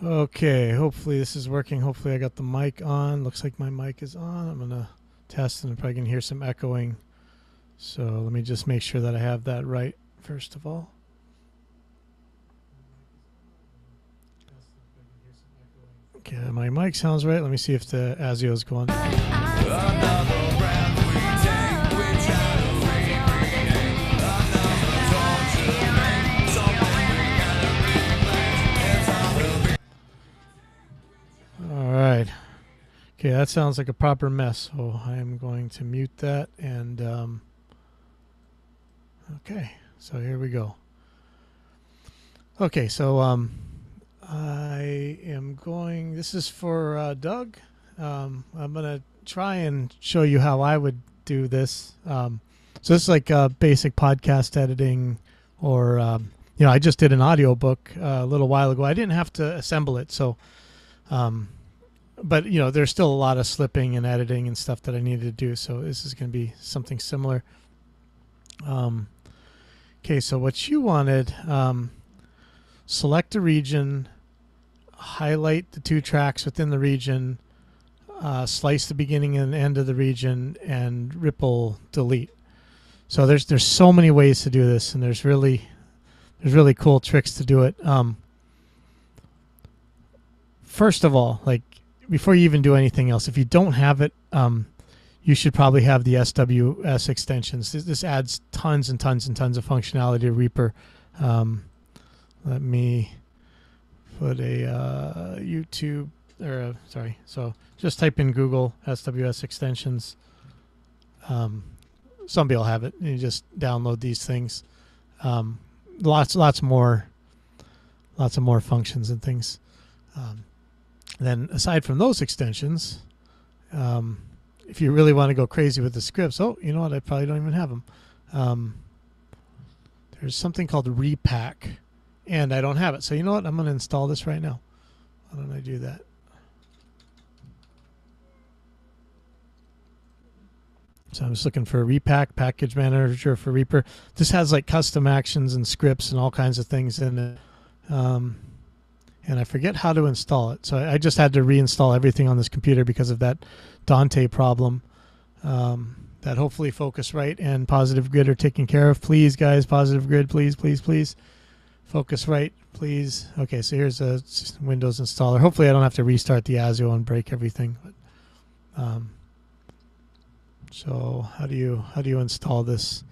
Okay, hopefully this is working. Hopefully I got the mic on. Looks like my mic is on. I'm going to test and I'm probably going to hear some echoing. So let me just make sure that I have that right first of all. Okay, my mic sounds right. Let me see if the ASIO is going. All right. Okay, that sounds like a proper mess. So I am going to mute that and okay. So here we go. Okay, so I am going. This is for Doug. I'm gonna try and show you how I would do this. So this is like basic podcast editing, or I just did an audio book a little while ago. I didn't have to assemble it, so. But there's still a lot of slipping and editing and stuff that I needed to do. So this is going to be something similar. Okay, so what you wanted, select a region, highlight the 2 tracks within the region, slice the beginning and end of the region, and ripple delete. So there's so many ways to do this, and there's really cool tricks to do it. First of all, before you even do anything else, if you don't have it, you should probably have the SWS extensions. This adds tons and tons and tons of functionality to Reaper. Let me put a YouTube, so just type in Google SWS extensions. Somebody will have it. You just download these things. Lots more functions and things. Then aside from those extensions, if you really want to go crazy with the scripts, you know what? I probably don't even have them. There's something called repack, and I don't have it. So you know what? I'm going to install this right now. Why don't I do that? So I'm just looking for a repack package manager for Reaper. This has like custom actions and scripts and all kinds of things in it. And I forget how to install it. So I just had to reinstall everything on this computer because of that Dante problem. That hopefully Focusrite and Positive Grid are taken care of. Please, guys, Positive Grid, please, please, please. Focusrite, please. Okay, so here's a Windows installer. Hopefully I don't have to restart the ASIO and break everything. But, so how do you install this?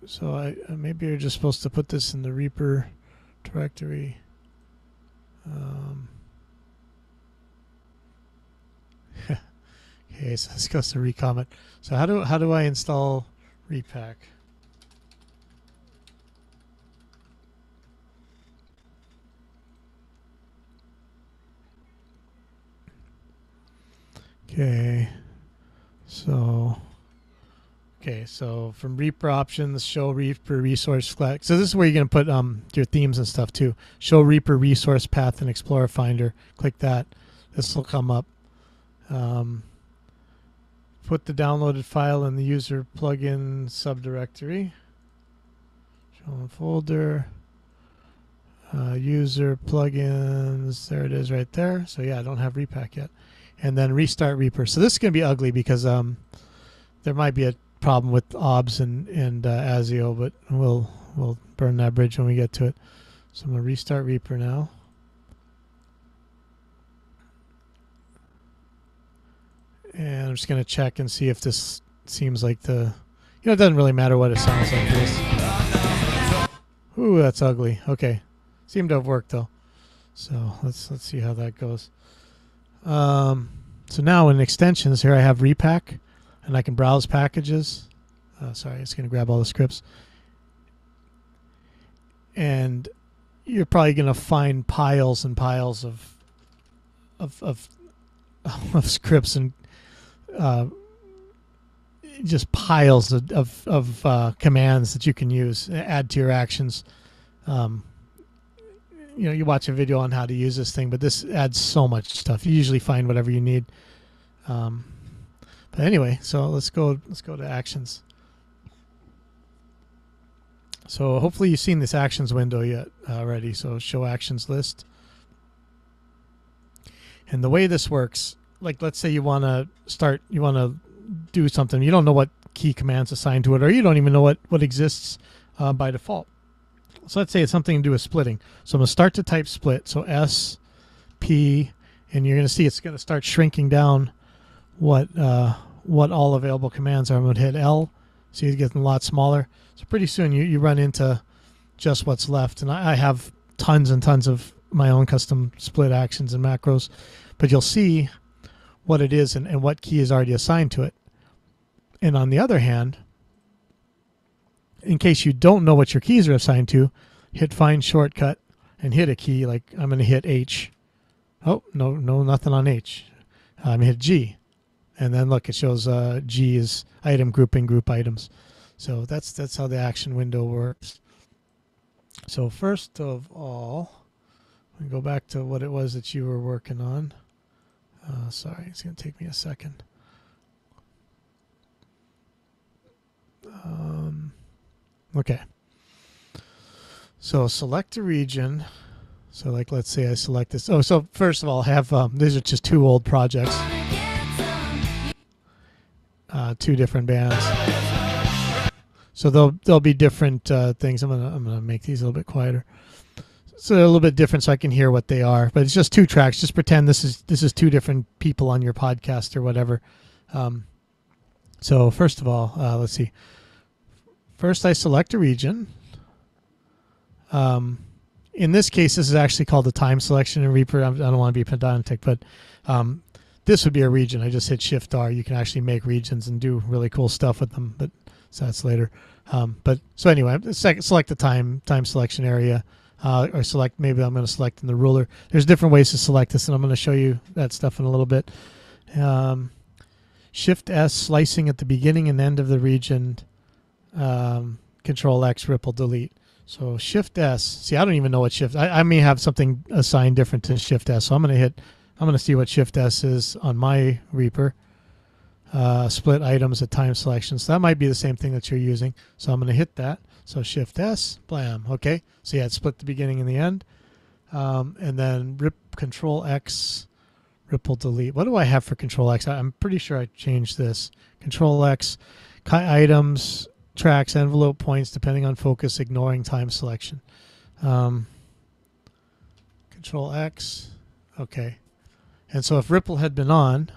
So maybe you're just supposed to put this in the Reaper directory. Okay, so this goes to recomment. So how do I install repack? Okay, so from Reaper options, show Reaper resource flag. So this is where you're going to put your themes and stuff too. Show Reaper resource path and Explorer Finder. Click that. This will come up. Put the downloaded file in the user plugin subdirectory. Show in folder. User plugins. There it is right there. So yeah, I don't have repack yet. And then restart Reaper. So this is going to be ugly because there might be a problem with OBS and ASIO, but we'll burn that bridge when we get to it. So I'm going to restart Reaper now. And I'm just going to check and see if this seems like it doesn't really matter what it sounds like this. Ooh, that's ugly. Okay. Seemed to have worked though. So let's see how that goes. So now in extensions here I have repack. And I can browse packages. Sorry, it's going to grab all the scripts. And you're probably going to find piles and piles of scripts and just piles of commands that you can use, add to your actions. You watch a video on how to use this thing, but this adds so much stuff. You usually find whatever you need. But anyway, so let's go to actions. So hopefully you've seen this actions window yet already. So show actions list. And the way this works, like let's say you want to do something. You don't know what key commands assigned to it, or you don't even know what exists by default. So let's say it's something to do with splitting. So I'm going to start to type split. So S, P, and you're going to see it's going to start shrinking down what all available commands are. I'm going to hit L. See, it's getting a lot smaller. So pretty soon you run into just what's left. And I have tons and tons of my own custom split actions and macros, but you'll see what it is and what key is already assigned to it. And on the other hand, in case you don't know what your keys are assigned to, hit find shortcut and hit a key. Like I'm going to hit H. Oh, no, nothing on H. I'm going to hit G. And then look, it shows G is item grouping, group items. So that's how the action window works. So first of all, we go back to what it was that you were working on. Sorry, it's going to take me a second. Okay. So select a region. So like, let's say I select this. Oh, so first of all, I have these are just two old projects. Two different bands. So there'll be different things. I'm gonna make these a little bit quieter. So they're a little bit different, so I can hear what they are. But it's just two tracks. Just pretend this is two different people on your podcast or whatever. So first of all, let's see. First, I select a region. In this case, this is actually called the time selection in Reaper. I don't want to be pedantic, but this would be a region. I just hit Shift R. You can actually make regions and do really cool stuff with them, but so that's later. But so anyway, select the time selection area, or select. Maybe I'm going to select in the ruler. There's different ways to select this, and I'm going to show you that stuff in a little bit. Shift S, slicing at the beginning and end of the region. Control X, ripple delete. So Shift S. See, I don't even know what Shift. I may have something assigned different to Shift S. So I'm going to see what Shift S is on my Reaper. Split items at time selection. So that might be the same thing that you're using. So I'm going to hit that. So Shift S, blam. Okay. So yeah, it split the beginning and the end. And then Control X, ripple delete. What do I have for Control X? I'm pretty sure I changed this. Control X, items, tracks, envelope, points, depending on focus, ignoring time selection. Control X. Okay. And so if ripple had been on,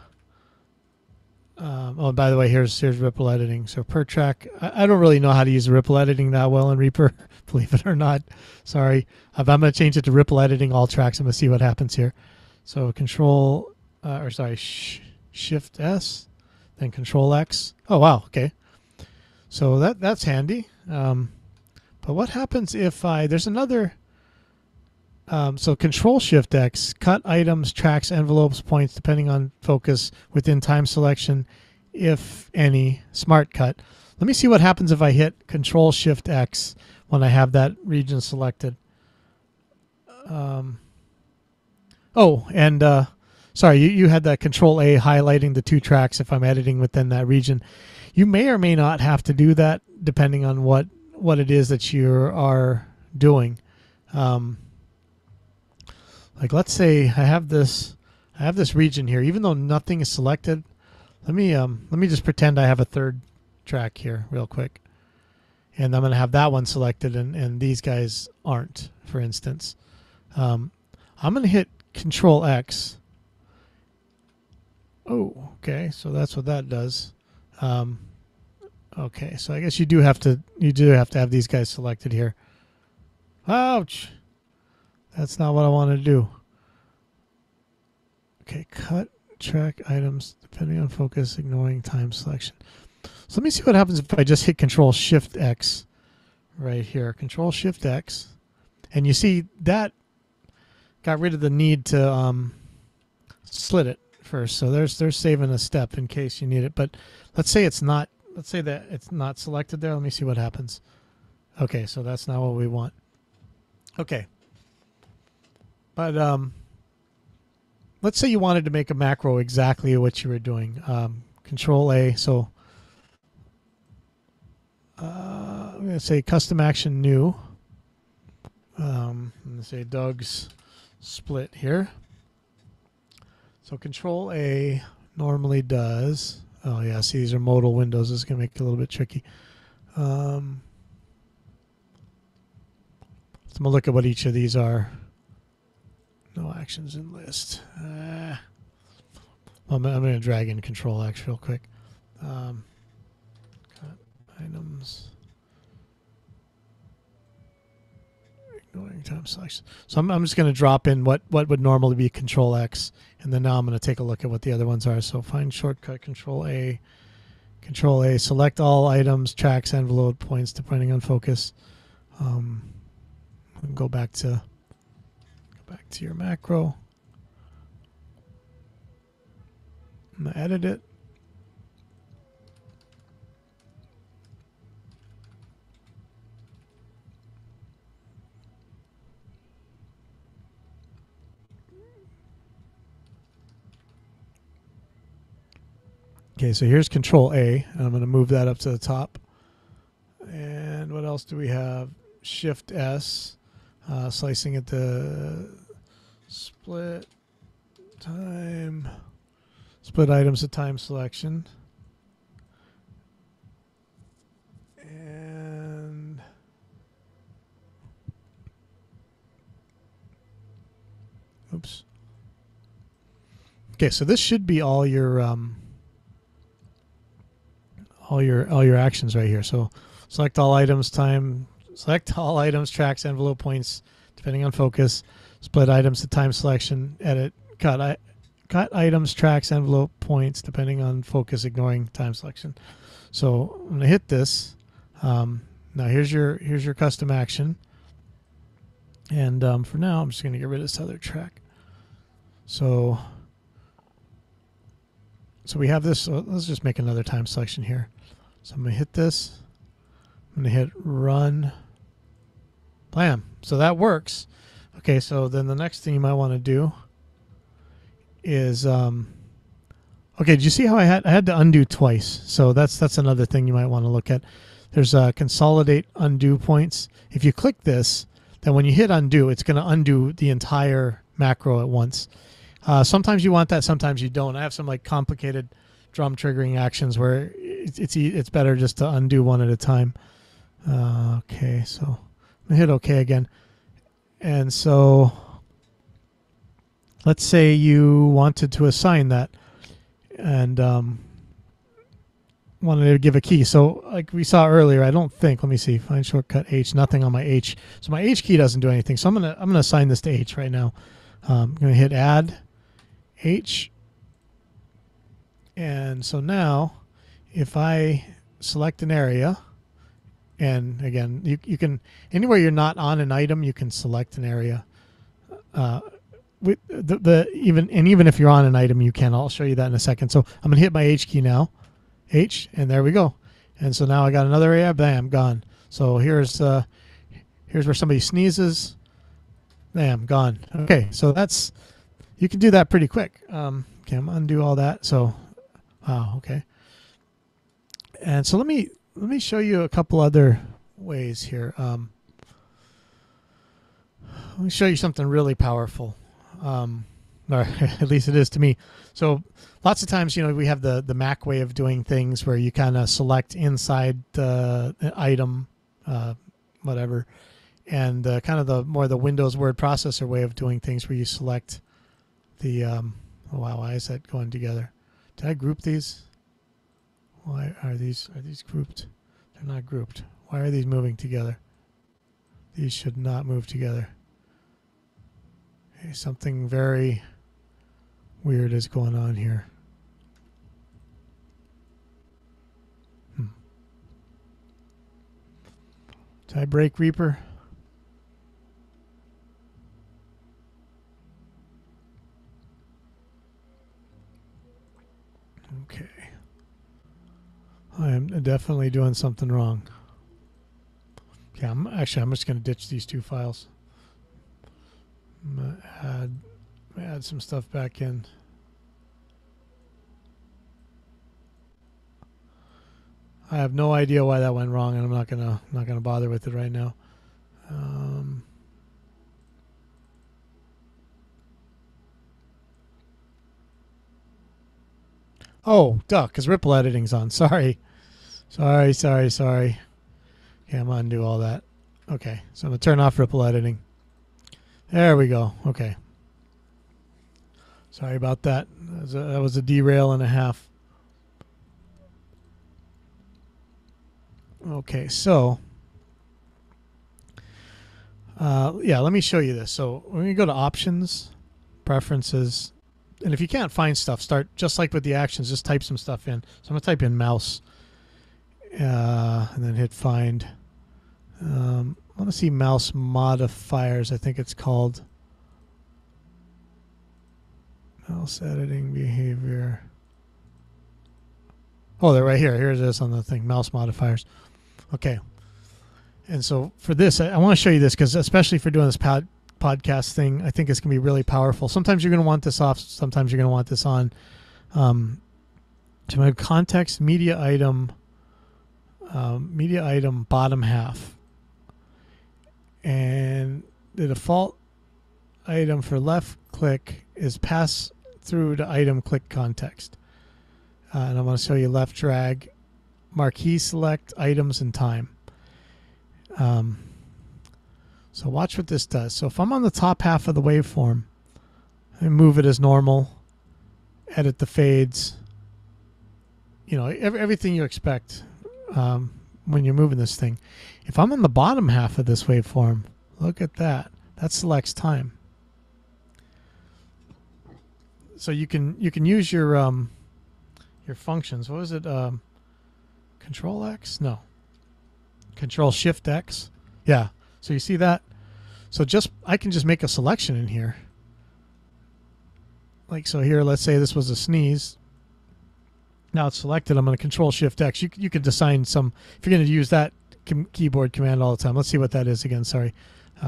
oh, by the way, here's ripple editing. So per track, I don't really know how to use ripple editing that well in Reaper, believe it or not. Sorry. I'm going to change it to ripple editing all tracks. I'm going to see what happens here. So Shift S, then Control X. Oh, wow. Okay. So that's handy. But what happens if there's another, so Control Shift X, cut items, tracks, envelopes, points, depending on focus within time selection, if any, smart cut. Let me see what happens if I hit Control Shift X when I have that region selected. Sorry, you had that Control A highlighting the two tracks if I'm editing within that region. You may or may not have to do that depending on what it is that you are doing. Like let's say I have this region here, even though nothing is selected. Let me just pretend I have a third track here real quick. And I'm going to have that one selected and these guys aren't, for instance. I'm going to hit Control X. Oh, okay. So that's what that does. Okay, so I guess you do have to have these guys selected here. Ouch! That's not what I want to do. Okay, cut track items depending on focus, ignoring time selection. So let me see what happens if I just hit Control Shift X right here. Control Shift X, and you see that got rid of the need to split it first. So they're saving a step in case you need it. But let's say it's not. Let's say that it's not selected there. Let me see what happens. Okay, so that's not what we want. Okay. But let's say you wanted to make a macro exactly what you were doing. Control A. So I'm going going to say custom action new. I'm going to say Doug's split here. So Control A normally does. Oh yeah, see these are modal windows. This is going to make it a little bit tricky. So I'm going to look at what each of these are. No actions in list. I'm going to drag in Control X real quick. Cut items. Ignoring time selection. So I'm just going to drop in what would normally be Control X, and then now I'm going to take a look at what the other ones are. So find shortcut Control A, select all items, tracks, envelope, points depending on focus. Go back to your macro. I'm going to edit it. Okay, so here's Control A, and I'm going to move that up to the top. And what else do we have? Shift S, slicing at the split items to time selection. And oops. Okay, so this should be all your actions right here. So select all items, tracks, envelope, points, depending on focus. Split items to time selection. Edit, cut items, tracks, envelope, points, depending on focus, ignoring time selection. So I'm gonna hit this. Now here's your custom action. And for now, I'm just gonna get rid of this other track. So we have this. So let's just make another time selection here. So I'm going to hit this. I'm going to hit run. Blam. So that works. Okay, so then the next thing you might want to do is, okay, did you see how I had to undo twice? So that's another thing you might want to look at. There's consolidate undo points. If you click this, then when you hit undo, it's going to undo the entire macro at once. Sometimes you want that, sometimes you don't. I have some like complicated drum triggering actions where it's better just to undo one at a time. Okay, so I'm gonna hit OK again. And so let's say you wanted to assign that and wanted to give a key. So like we saw earlier, I don't think, let me see, find shortcut H, nothing on my H. So my H key doesn't do anything. So I'm gonna assign this to H right now. I'm gonna hit add H. And so now if I select an area, and again, you can, anywhere you're not on an item, you can select an area. With even if you're on an item, you can. I'll show you that in a second. So I'm gonna hit my H key now, H, and there we go. And so now I got another area, bam, gone. So here's where somebody sneezes, bam, gone. Okay, so that's, you can do that pretty quick. Okay, I'm gonna undo all that. So, wow, okay. And so let me show you a couple other ways here. Let me show you something really powerful, or at least it is to me. So lots of times, you know, we have the Mac way of doing things where you kind of select inside the item, whatever, and kind of the Windows word processor way of doing things where you select the. Oh wow, why is that going together? Did I group these? Why are these grouped? They're not grouped. Why are these moving together? These should not move together. Okay, something very weird is going on here. Did I break Reaper? Okay. I am definitely doing something wrong. Okay, I'm just going to ditch these two files. I'm going to add some stuff back in. I have no idea why that went wrong, and I'm not gonna bother with it right now. Oh, duh, because ripple editing's on. Sorry. Okay, I'm gonna undo all that. Okay, so I'm gonna turn off ripple editing. There we go. Okay. Sorry about that. That was a derail and a half. Okay, so yeah, let me show you this. So when you go to options, preferences, and if you can't find stuff, start just like with the actions, just type some stuff in. So I'm gonna type in mouse, and then hit find. I want to see mouse modifiers. I think it's called mouse editing behavior. Oh, they're right here. Here it is on the thing, mouse modifiers. Okay. And so for this, I want to show you this because especially for doing this podcast thing, I think it's going to be really powerful. Sometimes you're going to want this off. Sometimes you're going to want this on. So my context media item bottom half. And the default item for left click is pass through to item click context. And I'm going to show you left drag, marquee select items and time. So watch what this does. So if I'm on the top half of the waveform, I move it as normal, edit the fades, you know, everything you expect when you're moving this thing. If I'm on the bottom half of this waveform, look at that. That selects time. So you can use your functions. What was it? Control X? No. Control Shift X. Yeah. So you see that? So I can just make a selection in here. Like so here, let's say this was a sneeze. Now it's selected. I'm going to Control Shift X. You could assign some, if you're going to use that keyboard command all the time. Let's see what that is again. Sorry.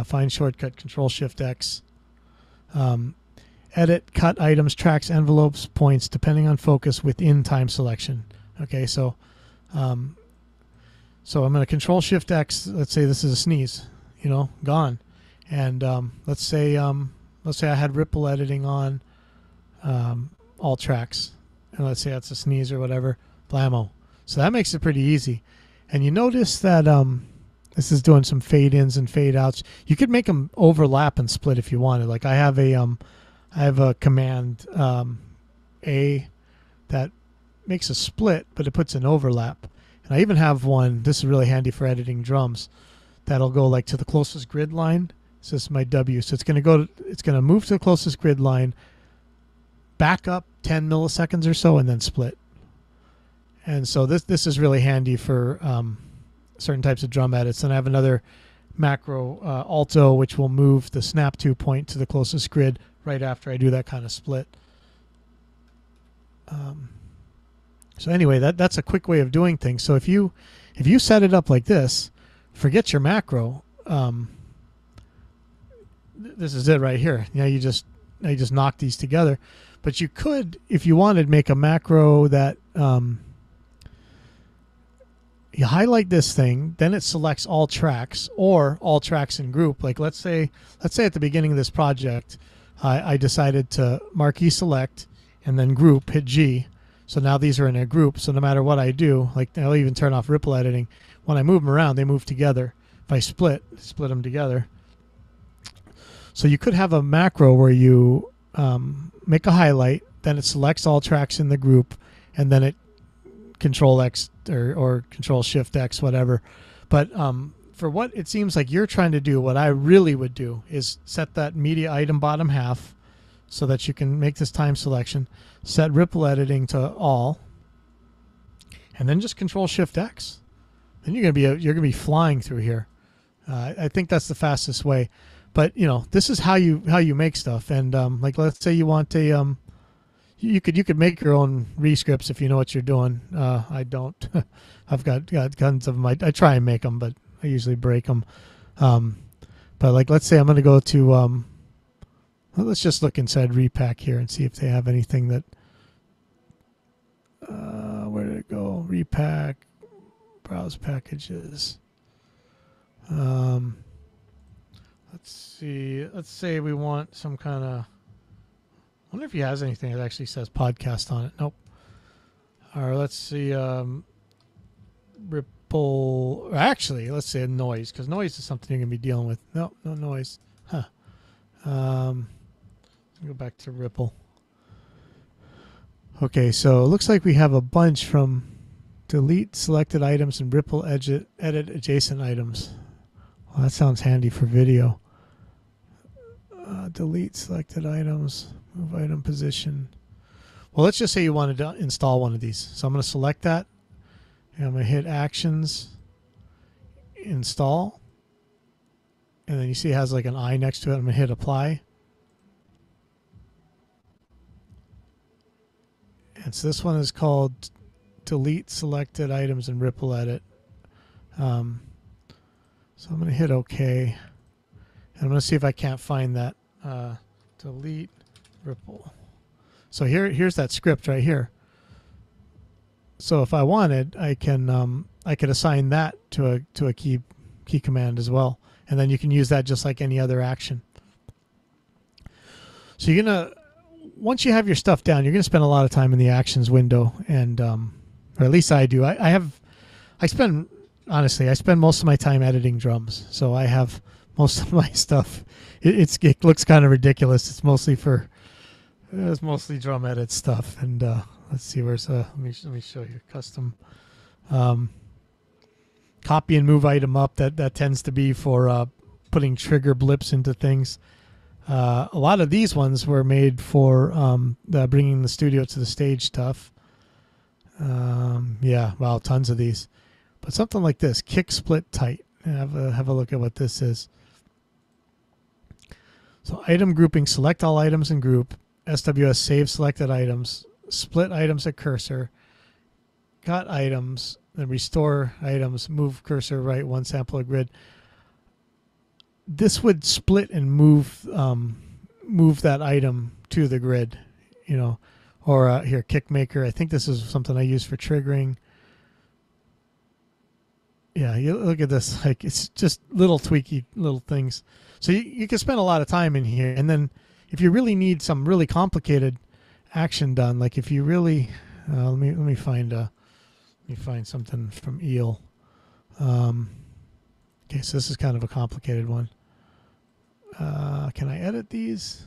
Find shortcut, Control Shift X. Edit, cut items, tracks, envelopes, points, depending on focus within time selection. Okay, so I'm going to Control Shift X. Let's say this is a sneeze, you know, gone. And let's say I had ripple editing on all tracks, and let's say that's a sneeze or whatever, blammo. So that makes it pretty easy. And you notice that this is doing some fade ins and fade outs. You could make them overlap and split if you wanted. Like I have a command A that makes a split, but it puts an overlap. And I even have one, this is really handy for editing drums, that'll go like to the closest grid line. So this is my W. So it's going to move to the closest grid line, back up 10 milliseconds or so, and then split. And so this is really handy for certain types of drum edits. And I have another macro, alto, which will move the snap to point to the closest grid right after I do that kind of split. So anyway, that's a quick way of doing things. So if you set it up like this, forget your macro. This is it right here. Now you just knock these together. But you could, if you wanted, make a macro that you highlight this thing, then it selects all tracks or all tracks in group. Like let's say at the beginning of this project, I decided to marquee select and then group, hit G. So now these are in a group. So no matter what I do, like I'll even turn off ripple editing. When I move them around, they move together. If I split them together. So you could have a macro where you make a highlight, then it selects all tracks in the group, and then it Control X or Control Shift X, whatever. But for what it seems like you're trying to do, what I really would do is set that media item bottom half so that you can make this time selection, set ripple editing to all, and then just Control Shift X. Then you're gonna be flying through here. I think that's the fastest way. But you know, this is how you make stuff. And like let's say you want a you could make your own rescripts if you know what you're doing. I don't. I've got tons of them. I try and make them, but I usually break them. But like let's say I'm going to go to well, let's just look inside Repack here and see if they have anything that where did it go? Repack. browse packages. Let's see. Let's say we want some kind of. I wonder if he has anything that actually says podcast on it. Nope. Or let's see. Ripple. Actually, let's say noise, because noise is something you're going to be dealing with. No, no noise. Huh. Go back to Ripple. Okay, so it looks like we have a bunch from delete selected items and Ripple edit adjacent items. Well, that sounds handy for video. Delete selected items, move item position. Well, let's just say you wanted to install one of these. So I'm going to select that. And I'm going to hit Actions, Install. And then you see it has like an eye next to it. I'm going to hit Apply. And so this one is called Delete Selected Items and Ripple Edit. So I'm going to hit OK. And I'm going to see if I can't find that. Delete Ripple. So here's that script right here. So if I wanted, I could assign that to a key command as well, and then you can use that just like any other action. So you're gonna, once you have your stuff down, you're gonna spend a lot of time in the actions window, and or at least I do. I spend most of my time editing drums, so I have most of my stuff. It looks kind of ridiculous. It's mostly drum edit stuff, and let's see, where's let me show you custom copy and move item up. That tends to be for putting trigger blips into things. A lot of these ones were made for bringing the studio to the stage stuff. Yeah, wow, tons of these. But something like this, kick split tight. Have a look at what this is. So item grouping, select all items and group. SWS save selected items, split items at cursor, cut items, then restore items, move cursor right one sample of grid. This would split and move that item to the grid, you know. Or here, kick maker. I think this is something I use for triggering. Yeah, you look at this, like it's just little tweaky little things. So you can spend a lot of time in here, and then if you really need some really complicated action done, like if you really, let me find something from Eel. Okay, so this is kind of a complicated one. Can I edit these?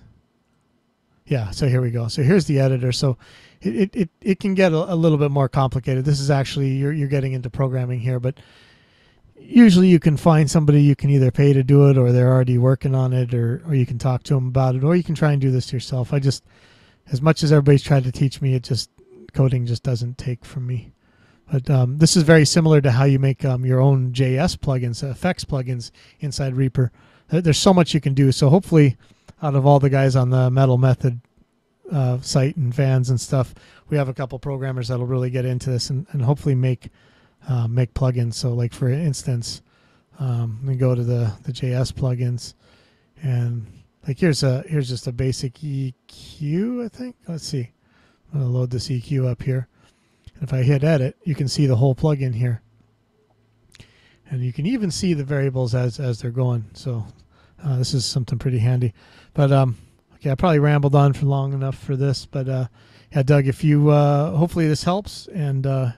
Yeah, so here we go. So here's the editor. So it can get a little bit more complicated. This is actually you're getting into programming here, but usually you can find somebody you can either pay to do it, or they're already working on it, or you can talk to them about it, or you can try and do this yourself. I just, as much as everybody's tried to teach me, coding just doesn't take from me. But this is very similar to how you make your own JS plugins, effects plugins inside Reaper. There's so much you can do. So hopefully, out of all the guys on the Metal Method site and fans and stuff, we have a couple programmers that'll really get into this and hopefully make plugins. So like for instance, we go to the JS plugins, and like here's just a basic EQ, I think. Let's see. I'm gonna load this EQ up here. And if I hit edit, you can see the whole plugin here. And you can even see the variables as they're going. So this is something pretty handy. But okay, I probably rambled on for long enough for this. But yeah, Doug, if you hopefully this helps, and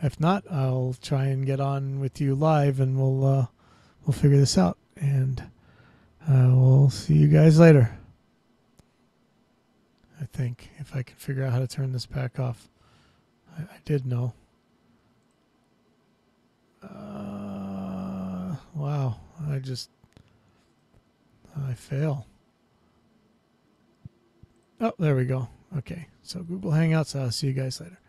if not, I'll try and get on with you live, and we'll figure this out. And we'll see you guys later. I think if I can figure out how to turn this back off. I did know. Wow, I fail. Oh, there we go. Okay, so Google Hangouts. I'll see you guys later.